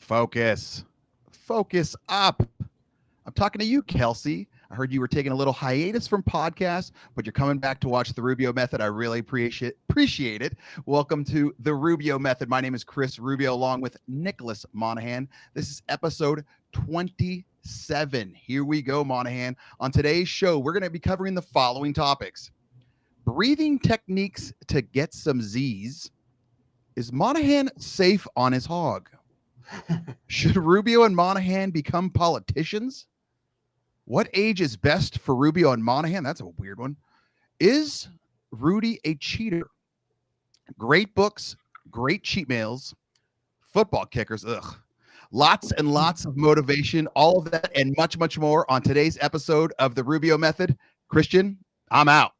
Focus. Focus up. I'm talking to you, Kelsey. I heard you were taking a little hiatus from podcasts, but you're coming back to watch the Rubio Method. I really appreciate it. Welcome to the Rubio Method. My name is Chris Rubio, along with Nicholas Monahan. This is episode 27. Here we go, Monahan. On today's show, we're going to be covering the following topics: breathing techniques to get some Z's. Is Monahan safe on his hog? Should Rubio and Monahan become politicians? What age is best for Rubio and Monahan? That's a weird one. Is Rudy a cheater? Great books, great cheat mails, football kickers. Ugh. Lots and lots of motivation, all of that and much, much more on today's episode of the Rubio Method. Christian, I'm out.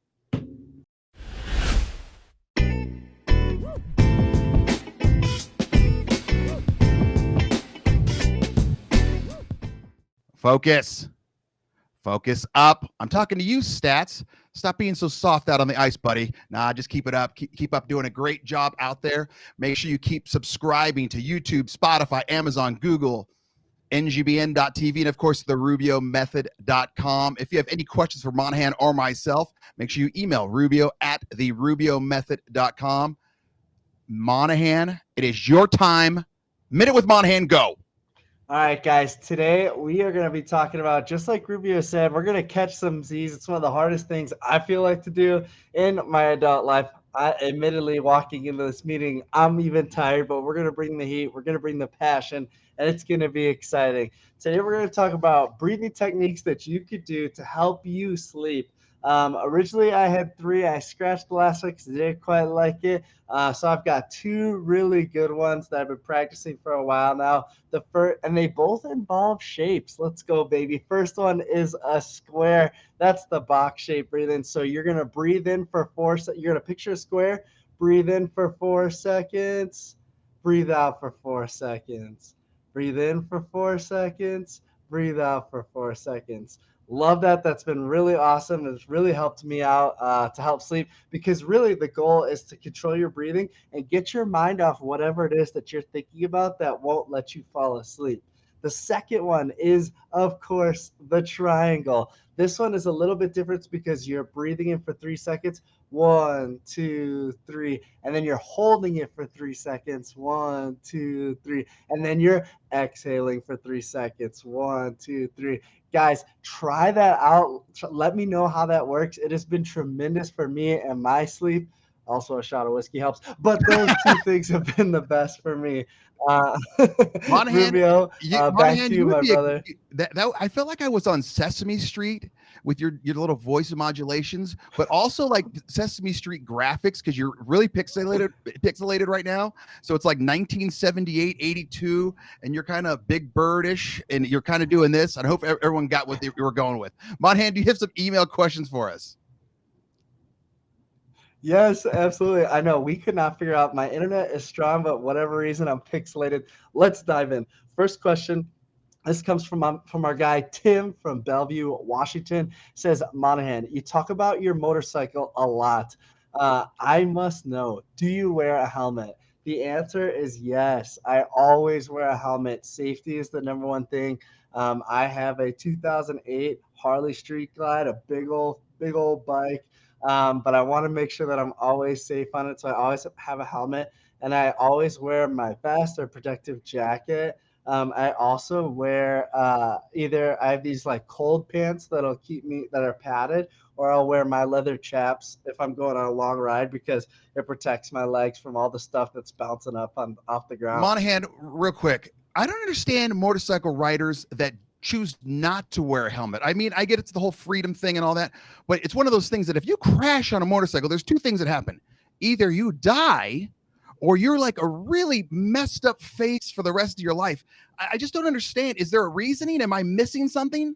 Focus. Focus up. I'm talking to you, Stats. Stop being so soft out on the ice, buddy. Nah, just keep it up. Keep up doing a great job out there. Make sure you keep subscribing to YouTube, Spotify, Amazon, Google, NGBN.TV, and of course, therubiomethod.com. If you have any questions for Monahan or myself, make sure you email Rubio at therubiomethod.com. Monahan, it is your time. Minute with Monahan, go. All right, guys, today we are going to be talking about, just like Rubio said, we're going to catch some Z's. It's one of the hardest things I feel like to do in my adult life. Admittedly, walking into this meeting, I'm even tired, but we're going to bring the heat. We're going to bring the passion, and it's going to be exciting. Today we're going to talk about breathing techniques that you could do to help you sleep. Originally, I had 3. I scratched the last one because I didn't quite like it. So I've got 2 really good ones that I've been practicing for a while now. The first, and they both involve shapes. Let's go, baby. First one is a square. That's the box shape breathing. So you're gonna breathe in for 4 seconds. You're gonna picture a square. Breathe in for 4 seconds. Breathe out for 4 seconds. Breathe in for 4 seconds. Breathe out for 4 seconds. Love that. That's been really awesome. It's really helped me out to help sleep, because really the goal is to control your breathing and get your mind off whatever it is that you're thinking about that won't let you fall asleep. The second one is, of course, the triangle. This one is a little bit different because you're breathing in for 3 seconds. 1, 2, 3. And then you're holding it for 3 seconds. 1, 2, 3. And then you're exhaling for 3 seconds. 1, 2, 3. Guys, try that out. Let me know how that works. It has been tremendous for me and my sleep. Also, a shot of whiskey helps. But those 2 things have been the best for me. Uh, Monahan, Rubio, Monahan, back to you you, would my be brother. that I felt like I was on Sesame Street with your little voice modulations, but also like Sesame Street graphics, because you're really pixelated right now. So it's like 1978, 82, and you're kind of Big Birdish, and you're kind of doing this. I hope everyone got what you were going with. Monahan, do you have some email questions for us? Yes, absolutely. I know we could not figure out. My internet is strong, but whatever reason, I'm pixelated. Let's dive in. First question. This comes from our guy Tim from Bellevue, Washington. Says, Monahan, you talk about your motorcycle a lot. I must know, do you wear a helmet? The answer is yes. I always wear a helmet. Safety is the number one thing. I have a 2008 Harley Street Glide, a big old bike. But I want to make sure that I'm always safe on it. So I always have a helmet, and I always wear my vest or protective jacket. I also wear either I have these like cold pants that'll keep me that are padded, or I'll wear my leather chaps if I'm going on a long ride, because it protects my legs from all the stuff that's bouncing up on off the ground. Monahan, real quick, I don't understand motorcycle riders that choose not to wear a helmet. I mean, I get it's the whole freedom thing and all that, but it's one of those things that if you crash on a motorcycle, there's 2 things that happen. Either you die, or you're like a really messed up face for the rest of your life. I just don't understand. Is there a reasoning? Am I missing something?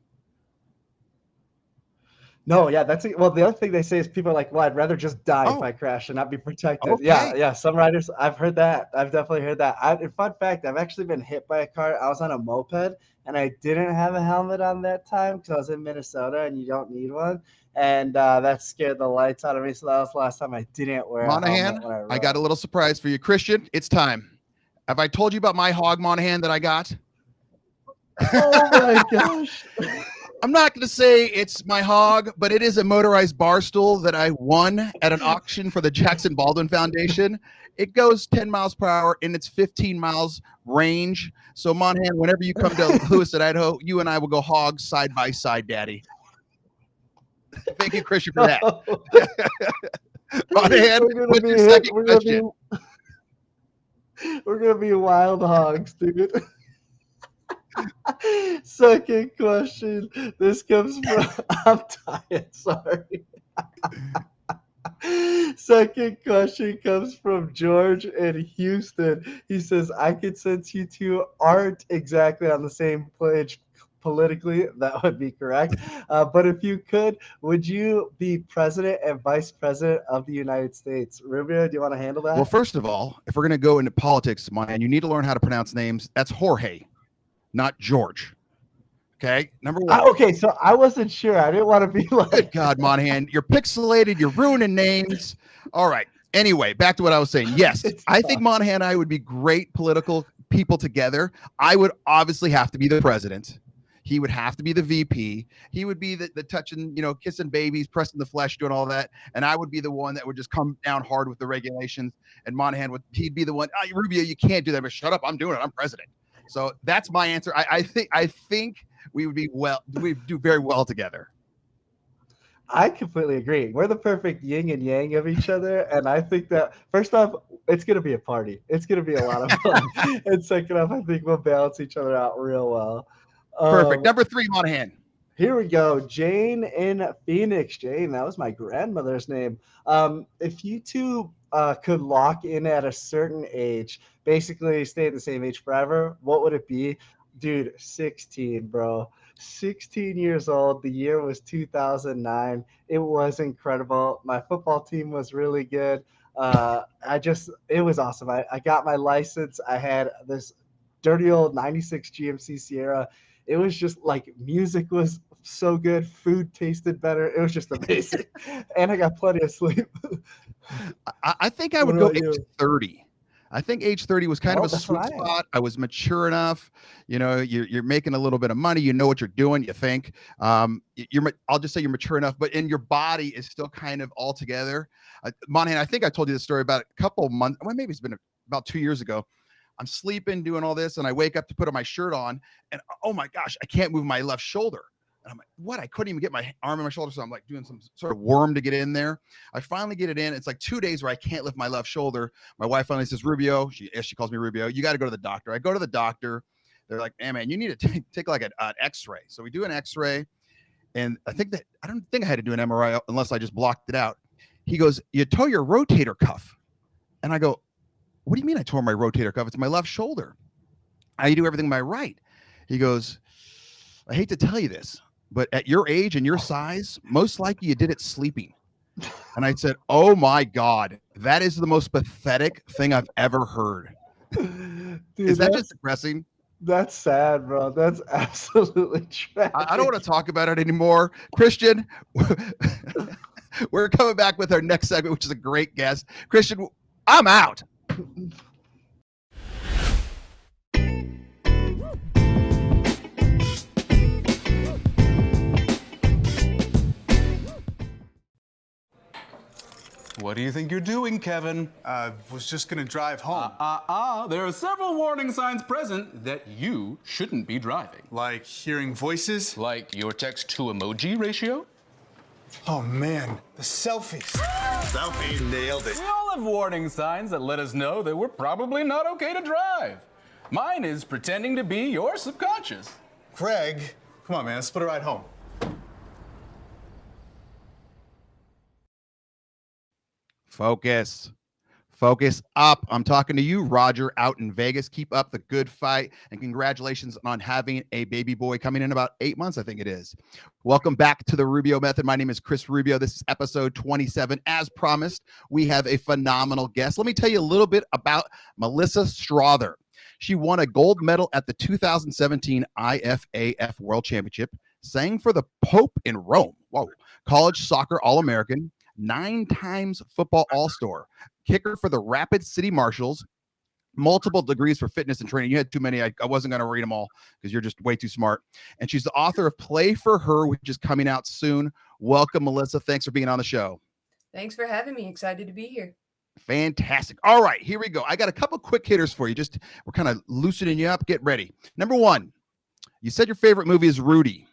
No, yeah, well, the other thing they say is people are like, well, I'd rather just die if Oh, I crash and not be protected. okay. Yeah. Some riders, I've heard that. I've definitely heard that. Fun fact, I've actually been hit by a car. I was on a moped and I didn't have a helmet on that time because I was in Minnesota and you don't need one. And that scared the lights out of me. So that was the last time I didn't wear a helmet Monahan, when I I got rode. a little surprise for you. Christian, it's time. Have I told you about my hog, Monahan, that I got? Oh my gosh. I'm not going to say it's my hog, but it is a motorized bar stool that I won at an auction for the Jackson Baldwin Foundation. It goes 10 miles per hour in its 15 miles range. So, Monahan, whenever you come to Lewiston, Idaho, you and I will go hogs side by side, Daddy. Thank you, Christian, for that. Monahan, what's your second question? We're gonna be wild hogs, dude. Second question. This comes from I'm tired, sorry. Second question comes from George in Houston. He says, I could sense you two aren't exactly on the same page politically. That would be correct. But if you could, would you be president and vice president of the United States? Rubio, do you want to handle that? Well, first of all, if we're going to go into politics, man, you need to learn how to pronounce names. That's Jorge, not George. Okay, number one. Okay, so I wasn't sure. I didn't want to be like, good God, Monahan, you're pixelated. You're ruining names. All right. Anyway, back to what I was saying. Yes, I think Monahan and I would be great political people together. I would obviously have to be the president. He would have to be the VP. He would be the touching, kissing babies, pressing the flesh, doing all that. And I would be the one that would just come down hard with the regulations. And Monahan he'd be the one, Rubio, you can't do that. But shut up, I'm doing it. I'm president. So that's my answer. I think we'd do very well together. I completely agree. We're the perfect yin and yang of each other. And I think that, first off, it's going to be a party. It's going to be a lot of fun. And second off, I think we'll balance each other out real well. Perfect. Number 3, Monahan. Here we go. Jane in Phoenix. Jane, that was my grandmother's name. If you two could lock in at a certain age, basically stay at the same age forever, what would it be? Dude, 16, bro. 16 years old. The year was 2009. It was incredible. My football team was really good. It was awesome. I got my license. I had this dirty old 96 GMC Sierra. It was just like music was so good. Food tasted better. It was just amazing. And I got plenty of sleep. I think I would go age 30. I think age 30 was kind of a sweet spot. I was mature enough. You're making a little bit of money. You know what you're doing. You think I'll just say you're mature enough, but in your body is still kind of all together. Monahan, I think I told you the story about a couple of months. Well, maybe it's been about 2 years ago. I'm sleeping, doing all this, and I wake up to put on my shirt on, and oh my gosh, I can't move my left shoulder. And I'm like, what? I couldn't even get my arm in my shoulder, so I'm like doing some sort of worm to get in there. I finally get it in. It's like 2 days where I can't lift my left shoulder. My wife finally says, Rubio, she calls me Rubio, you got to go to the doctor. I go to the doctor. They're like, hey, man, you need to take like an x-ray. So we do an x-ray, and I don't think I had to do an MRI unless I just blocked it out. He goes, you tore your rotator cuff. And I go, what do you mean I tore my rotator cuff? It's my left shoulder. I do everything my right. He goes, I hate to tell you this, but at your age and your size, most likely you did it sleeping. And I said, oh my God, that is the most pathetic thing I've ever heard. Dude, is that just depressing? That's sad, bro. That's absolutely tragic. I don't want to talk about it anymore. Christian, we're coming back with our next segment, which is a great guest. Christian, I'm out. What do you think you're doing, Kevin? Was just gonna drive home. There are several warning signs present that you shouldn't be driving. Like hearing voices? Like your text to emoji ratio? Oh man, the selfies. Selfie nailed it. We all have warning signs that let us know that we're probably not okay to drive. Mine is pretending to be your subconscious. Craig, come on man, let's split a ride home. Focus up. I'm talking to you, Roger, out in Vegas. Keep up the good fight, and congratulations on having a baby boy coming in about 8 months, I think it is. Welcome back to the Rubio Method. My name is Chris Rubio. This is episode 27. As promised, we have a phenomenal guest. Let me tell you a little bit about Melissa Strother. She won a gold medal at the 2017 IFAF World Championship, sang for the Pope in Rome. Whoa. College soccer All-American, 9 times football All-Star, kicker for the Rapid City Marshals, multiple degrees for fitness and training. You had too many. I wasn't going to read them all because you're just way too smart. And she's the author of Play for Her, which is coming out soon. Welcome, Melissa. Thanks for being on the show. Thanks for having me. Excited to be here. Fantastic. All right, here we go. I got a couple quick hitters for you. We're kind of loosening you up. Get ready. Number one, you said your favorite movie is Rudy.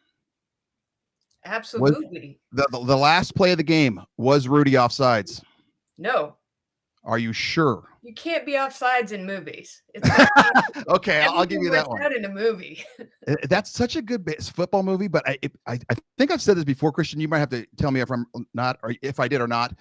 Absolutely. The last play of the game was Rudy offsides. No. Are you sure? You can't be offsides in movies. Okay, I'll give you that one. Out in a movie. That's such a good football movie, but I think I've said this before, Christian. You might have to tell me if I'm not, or if I did or not.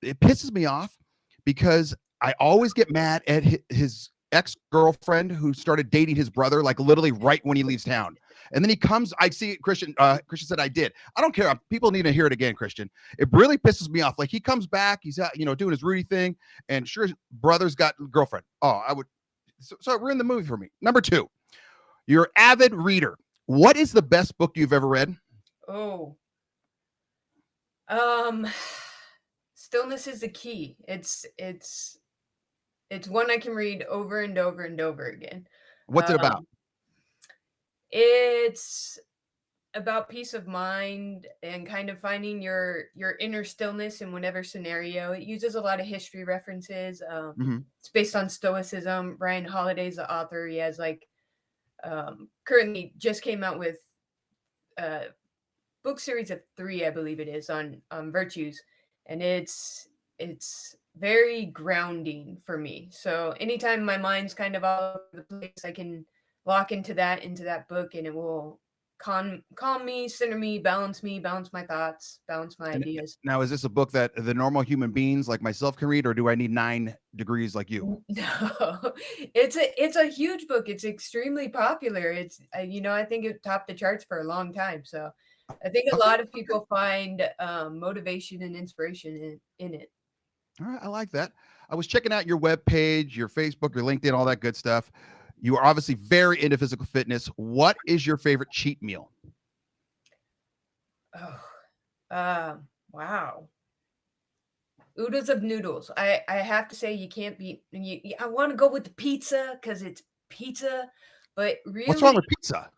It pisses me off because I always get mad at his ex-girlfriend who started dating his brother, like literally right when he leaves town. And then he comes, I see Christian said I did. I don't care. People need to hear it again, Christian. It really pisses me off. Like he comes back, he's doing his Rudy thing, and sure his brother's got a girlfriend. Oh, I would. So it ruined the movie for me. Number two, you're an avid reader. What is the best book you've ever read? Oh. Stillness is the key. It's one I can read over and over and over again. What's it about? It's about peace of mind and kind of finding your inner stillness in whatever scenario. It uses a lot of history references. It's based on Stoicism. Ryan Holiday's the author. He has currently just came out with a book series of 3, I believe it is, on virtues. And it's very grounding for me. So anytime my mind's kind of all over the place, I can lock into that book, and it will calm me, center me, balance my thoughts, balance my ideas. Now, is this a book that the normal human beings like myself can read, or do I need 9 degrees like you? No, it's a huge book. It's extremely popular. It's I think it topped the charts for a long time. So I think a lot of people find motivation and inspiration in it. All right, I like that. I was checking out your webpage, your Facebook, your LinkedIn, all that good stuff. You are obviously very into physical fitness. What is your favorite cheat meal? Wow. Oodles of noodles. I have to say you can't beat. I want to go with the pizza because it's pizza, but really, what's wrong with pizza?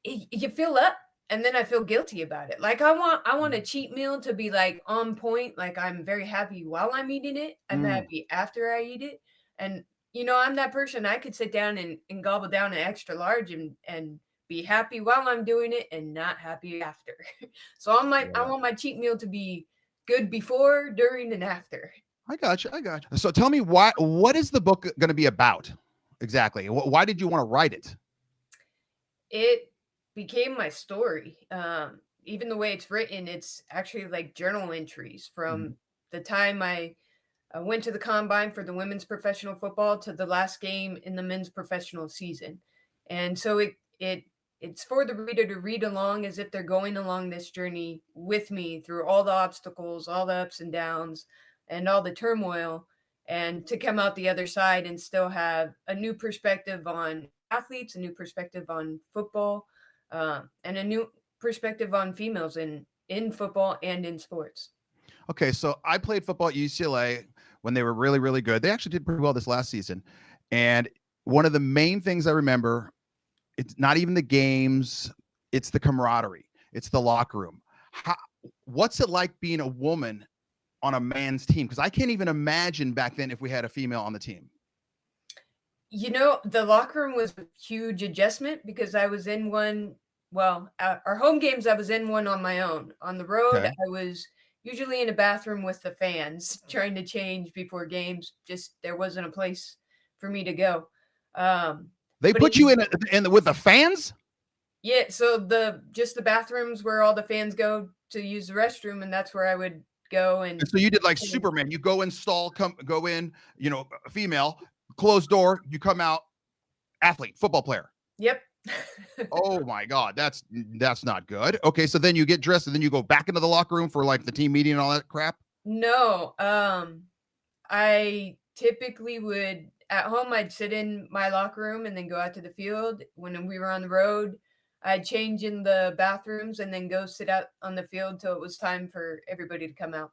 You fill up, and then I feel guilty about it. Like I want a cheat meal to be like on point. Like I'm very happy while I'm eating it. I'm happy after I eat it, and I'm that person. I could sit down and gobble down an extra large and be happy while I'm doing it and not happy after. So I want my cheat meal to be good before, during, and after. I got you. So tell me what is the book going to be about exactly? Why did you want to write it? It became my story. Even the way it's written, it's actually like journal entries from the time I went to the combine for the women's professional football to the last game in the men's professional season. And so it's for the reader to read along as if they're going along this journey with me through all the obstacles, all the ups and downs, and all the turmoil, and to come out the other side and still have a new perspective on athletes, a new perspective on football, and a new perspective on females in football and in sports. Okay, so I played football at UCLA when they were really, really good. They actually did pretty well this last season. And one of the main things I remember, it's not even the games, it's the camaraderie. It's the locker room. What's it like being a woman on a man's team? Because I can't even imagine back then if we had a female on the team. The locker room was a huge adjustment because I was in one. Well, our home games, I was in one on my own. On the road, Okay. I was usually in a bathroom with the fans trying to change before games. Just there wasn't a place for me to go. They put you in with the fans? Yeah, so the bathrooms where all the fans go to use the restroom, and that's where I would go. And so you did like Superman. You go in, go in, female, closed door, you come out, athlete, football player. Yep. Oh my God, that's not good. Okay, so then you get dressed and then you go back into the locker room for like the team meeting and all that crap? No, I typically would, at home, I'd sit in my locker room and then go out to the field. When we were on the road, I'd change in the bathrooms and then go sit out on the field till it was time for everybody to come out.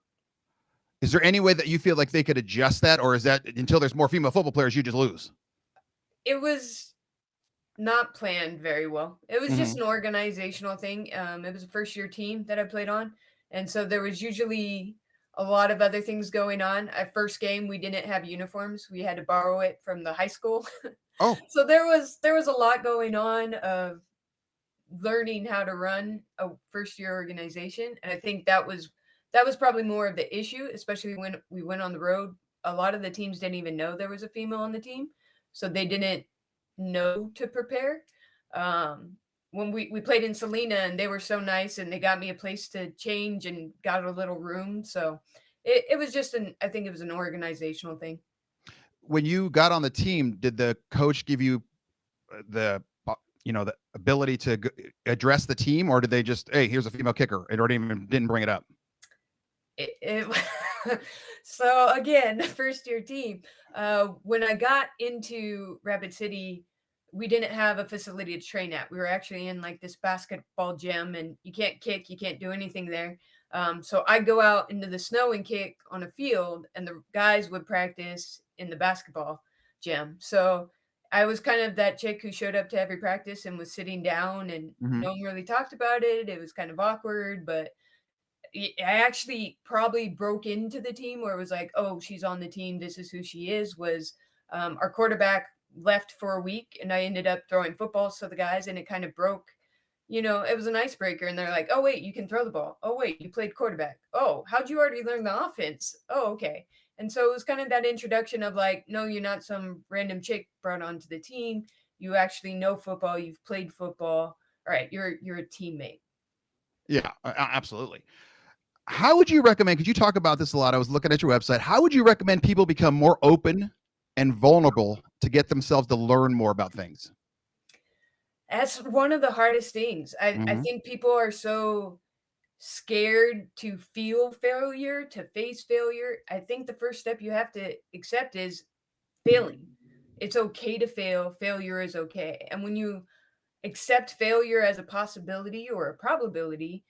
Is there any way that you feel like they could adjust that, or is that until there's more female football players, you just lose? It was not planned very well. It was just Mhm. an organizational thing. It was a first year team that I played on. And so there was usually a lot of other things going on. At first game, we didn't have uniforms. We had to borrow it from the high school. Oh, So there was a lot going on of learning how to run a first year organization. And I think that was probably more of the issue, especially when we went on the road. A lot of the teams didn't even know there was a female on the team. So they didn't know to prepare. When we played in Salina and they were so nice and they got me a place to change and got a little room. So it was just I think it was an organizational thing. when you got on the team, did the coach give you the the ability to address the team, or did they just, hey, here's a female kicker, and or didn't bring it up? So again, first year team. When I got into Rapid City, we didn't have a facility to train at. We were actually in like this basketball gym, and you can't kick, you can't do anything there. So I'd go out into the snow and kick on a field, and the guys would practice in the basketball gym. So I was kind of that chick who showed up to every practice and was sitting down, and Mhm. no one really talked about it. It was kind of awkward, but I actually probably broke into the team where it was like, oh, she's on the team. This is who she is. Was our quarterback left for a week, and I ended up throwing footballs to the guys, and it kind of broke. It was an icebreaker, and they're like, oh wait, you can throw the ball. Oh wait, you played quarterback. Oh, how'd you already learn the offense? Oh, okay. And so it was kind of that introduction of like, no, you're not some random chick brought onto the team. You actually know football. You've played football. All right, you're a teammate. Yeah, absolutely. How would you recommend, because you talk about this a lot, I was looking at your website, how would you recommend people become more open and vulnerable to get themselves to learn more about things? That's one of the hardest things. I Mhm. think people are so scared to feel failure, to face failure. I think the first step you have to accept is failing. It's okay to fail. Failure is okay. And when you accept failure as a possibility or a probability,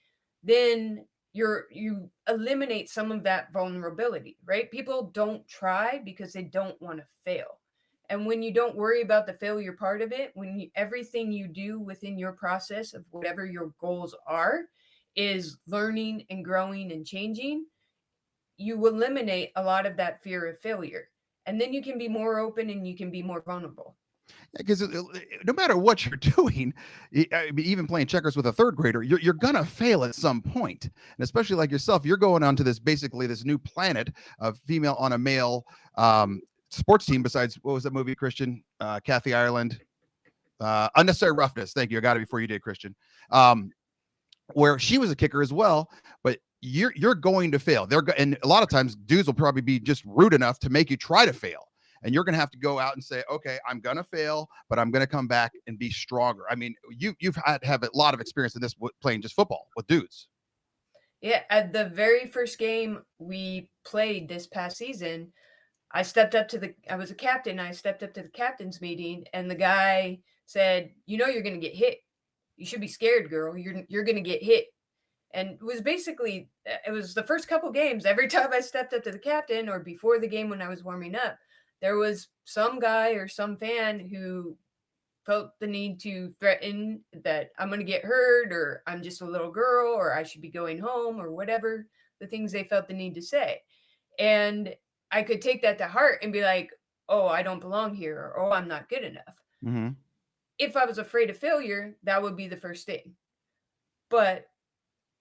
then you eliminate some of that vulnerability, right? People don't try because they don't want to fail. And when you don't worry about the failure part of it, everything you do within your process of whatever your goals are is learning and growing and changing, you eliminate a lot of that fear of failure. And then you can be more open and you can be more vulnerable. Because no matter what you're doing, I mean, even playing checkers with a third grader, you're gonna fail at some point. And especially like yourself, you're going onto this basically this new planet of female on a male sports team. Besides, what was that movie, Christian? Kathy Ireland, Unnecessary Roughness. Thank you. I got it before you did, Christian. Um, where she was a kicker as well, but you're going to fail. And a lot of times dudes will probably be just rude enough to make you try to fail. And you're going to have to go out and say, okay, I'm going to fail, but I'm going to come back and be stronger. I mean, you've had have a lot of experience in this playing just football with dudes. Yeah, at the very first game we played this past season, I was a captain. I stepped up to the captain's meeting, and the guy said, you're going to get hit. You should be scared, girl. You're going to get hit. And it was the first couple games. Every time I stepped up to the captain or before the game when I was warming up, there was some guy or some fan who felt the need to threaten that I'm going to get hurt or I'm just a little girl or I should be going home or whatever the things they felt the need to say. And I could take that to heart and be like, oh, I don't belong here, or oh, I'm not good enough. Mm-hmm. If I was afraid of failure, that would be the first thing. But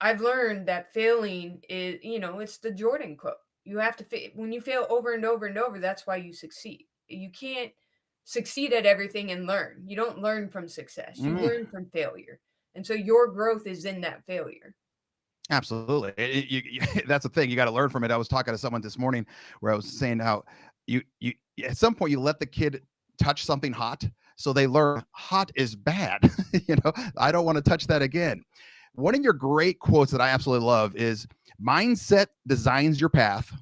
I've learned that failing is, it's the Jordan quote. You have to when you fail over and over and over, that's why you succeed. You can't succeed at everything and learn. You don't learn from success. You learn from failure. And so your growth is in that failure. Absolutely. That's the thing. You got to learn from it. I was talking to someone this morning where I was saying how you at some point you let the kid touch something hot so they learn hot is bad. I don't want to touch that again. One of your great quotes that I absolutely love is mindset designs your path,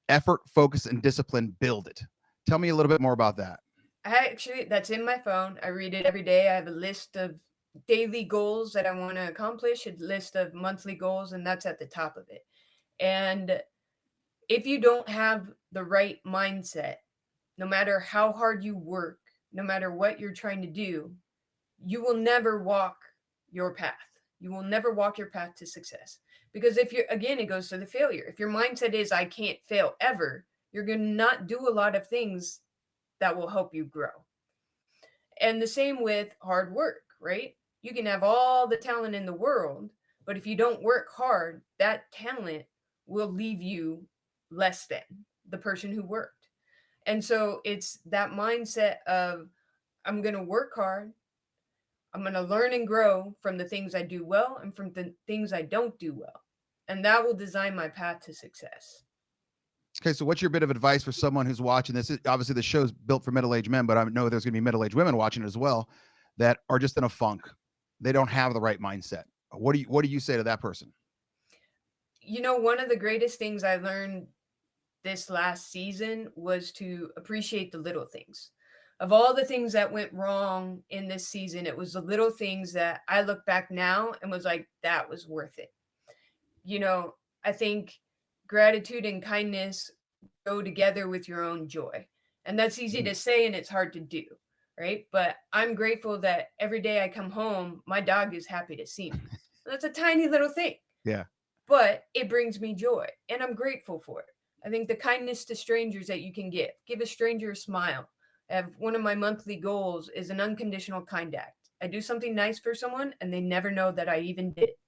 effort, focus, and discipline build it. Tell me a little bit more about that. That's in my phone. I read it every day. I have a list of daily goals that I want to accomplish, a list of monthly goals, and that's at the top of it. And if you don't have the right mindset, no matter how hard you work, no matter what you're trying to do, you will never walk your path. You will never walk your path to success. Because if you're, again, it goes to the failure. If your mindset is, I can't fail ever, you're going to not do a lot of things that will help you grow. And the same with hard work, right? You can have all the talent in the world, but if you don't work hard, that talent will leave you less than the person who worked. And so it's that mindset of, I'm going to work hard. I'm going to learn and grow from the things I do well and from the things I don't do well. And that will design my path to success. Okay, so what's your bit of advice for someone who's watching this? Obviously, the show's built for middle-aged men, but I know there's going to be middle-aged women watching it as well that are just in a funk. They don't have the right mindset. What do you say to that person? You know, one of the greatest things I learned this last season was to appreciate the little things. Of all the things that went wrong in this season, it was the little things that I look back now and was like, that was worth it. You know, I think gratitude and kindness go together with your own joy. And that's easy to say and it's hard to do, right? But I'm grateful that every day I come home, my dog is happy to see me. That's a tiny little thing. Yeah. But it brings me joy and I'm grateful for it. I think the kindness to strangers that you can give a stranger a smile. One of my monthly goals is an unconditional kind act. I do something nice for someone and they never know that I even did it.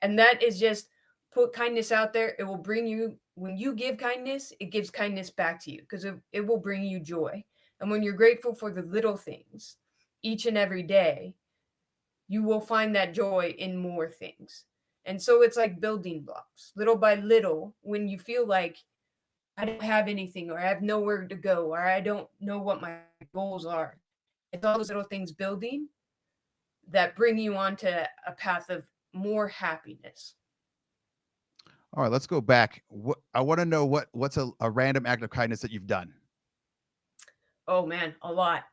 And that is just put kindness out there. It will bring you, when you give kindness, it gives kindness back to you because it will bring you joy. And when you're grateful for the little things each and every day, you will find that joy in more things. And so it's like building blocks, little by little, when you feel like I don't have anything or I have nowhere to go or I don't know what my goals are. It's all those little things building that bring you onto a path of more happiness. All right, let's go back. I want to know what's a random act of kindness that you've done. Oh man, a lot.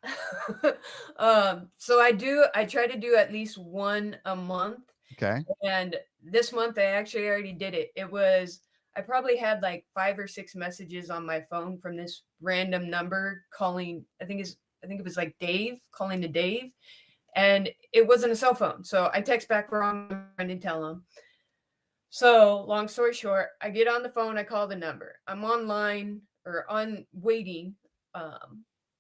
So I try to do at least one a month. Okay. And this month I actually already did it. I probably had like 5 or 6 messages on my phone from this random number calling, I think it was like Dave, calling to Dave. And it wasn't a cell phone. So I text back wrong and tell him. So long story short, I get on the phone, I call the number. I'm online or on waiting,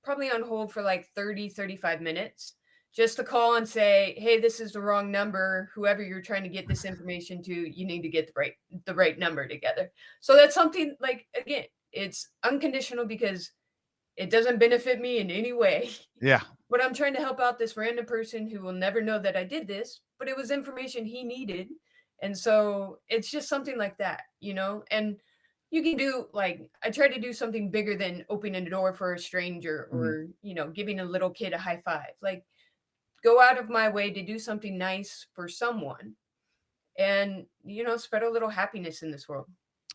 probably on hold for like 30, 35 minutes just to call and say, hey, this is the wrong number. Whoever you're trying to get this information to, you need to get the right number together. So that's something like, again, it's unconditional because it doesn't benefit me in any way. Yeah. But I'm trying to help out this random person who will never know that I did this, but it was information he needed. And so it's just something like that, you know, and you can do like, I try to do something bigger than opening a door for a stranger or, you know, giving a little kid a high five, like go out of my way to do something nice for someone and, you know, spread a little happiness in this world.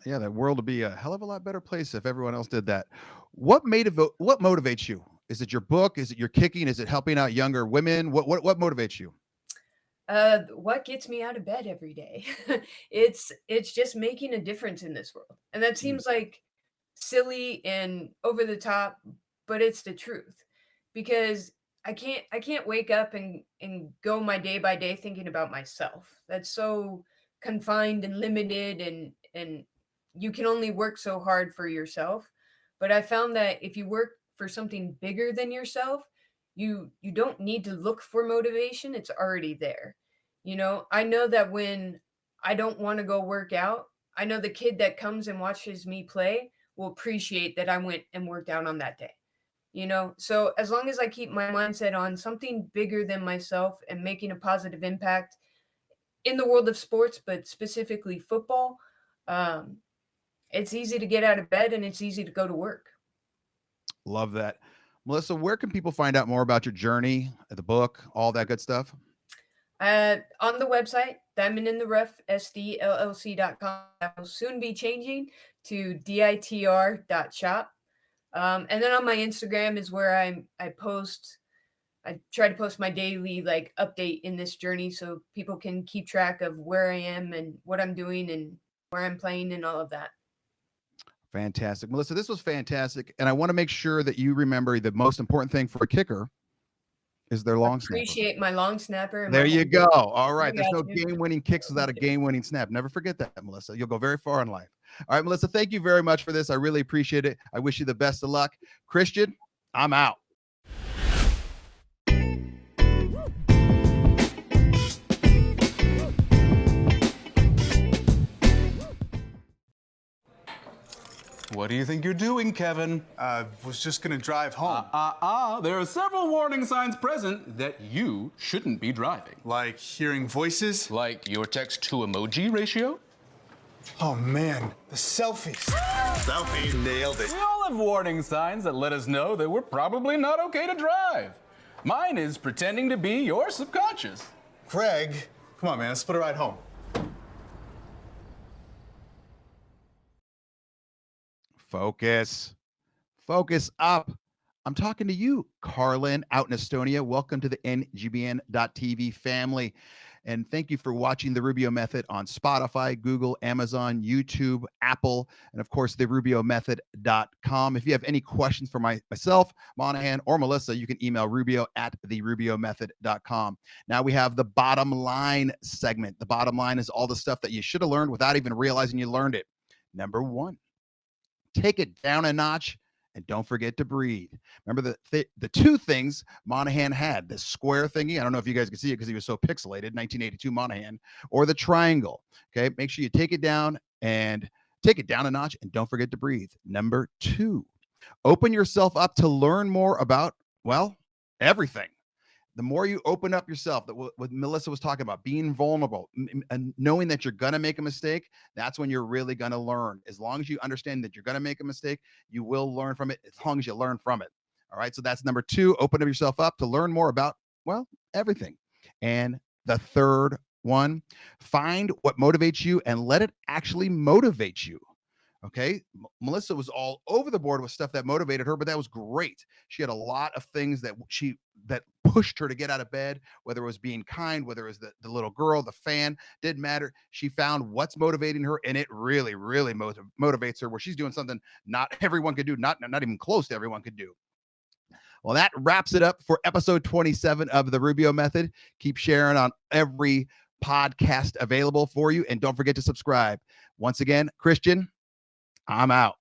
Yeah. The world would be a hell of a lot better place if everyone else did that. What motivates you? Is it your book? Is it your kicking? Is it helping out younger women? What motivates you? What gets me out of bed every day? It's just making a difference in this world. And that seems like silly and over the top, but it's the truth. Because I can't wake up and go my day by day thinking about myself. That's so confined and limited and you can only work so hard for yourself. But I found that if you work for something bigger than yourself, you don't need to look for motivation. It's already there. You know, I know that when I don't want to go work out, I know the kid that comes and watches me play will appreciate that I went and worked out on that day. You know, so as long as I keep my mindset on something bigger than myself and making a positive impact in the world of sports, but specifically football, it's easy to get out of bed and it's easy to go to work. Love that. Melissa, where can people find out more about your journey, the book, all that good stuff? On the website, diamondintheroughsdllc.com. That will soon be changing to ditr.shop. And then on my Instagram is where I try to post my daily like update in this journey so people can keep track of where I am and what I'm doing and where I'm playing and all of that. Fantastic. Melissa, this was fantastic. And I want to make sure that you remember the most important thing for a kicker is their long snapper. Appreciate my long snapper. And There my you go. All right. There's no got you. game-winning kicks without a game-winning snap. Never forget that, Melissa. You'll go very far in life. All right, Melissa, thank you very much for this. I really appreciate it. I wish you the best of luck. Christian, I'm out. What do you think you're doing, Kevin? Was just gonna drive home. There are several warning signs present that you shouldn't be driving. Like hearing voices. Like your text to emoji ratio. Oh man, the selfies. Selfie nailed it. We all have warning signs that let us know that we're probably not okay to drive. Mine is pretending to be your subconscious. Greg, come on, man, let's split a ride home. Focus. Focus up. I'm talking to you, Carlin, out in Estonia. Welcome to the NGBN.TV family. And thank you for watching The Rubio Method on Spotify, Google, Amazon, YouTube, Apple, and of course, therubiomethod.com. If you have any questions for myself, Monahan, or Melissa, you can email rubio@therubiomethod.com. Now we have the bottom line segment. The bottom line is all the stuff that you should have learned without even realizing you learned it. Number one, take it down a notch and don't forget to breathe. Remember the two things Monahan had, the square thingy. I don't know if you guys can see it because he was so pixelated, 1982 Monahan, or the triangle. Okay, make sure you take it down a notch and don't forget to breathe. Number two, open yourself up to learn more about, well, everything. The more you open up yourself, that what Melissa was talking about, being vulnerable and knowing that you're going to make a mistake, that's when you're really going to learn. As long as you understand that you're going to make a mistake, you will learn from it as long as you learn from it. All right. So that's number two, open up yourself up to learn more about, well, everything. And the third one, find what motivates you and let it actually motivate you. Okay. Melissa was all over the board with stuff that motivated her, but that was great. She had a lot of things that pushed her to get out of bed, whether it was being kind, whether it was the little girl, the fan, didn't matter. She found what's motivating her, and it really, really motivates her, where she's doing something not everyone could do, not even close to everyone could do. Well, that wraps it up for episode 27 of the Rubio Method. Keep sharing on every podcast available for you, and don't forget to subscribe. Once again, Christian, I'm out.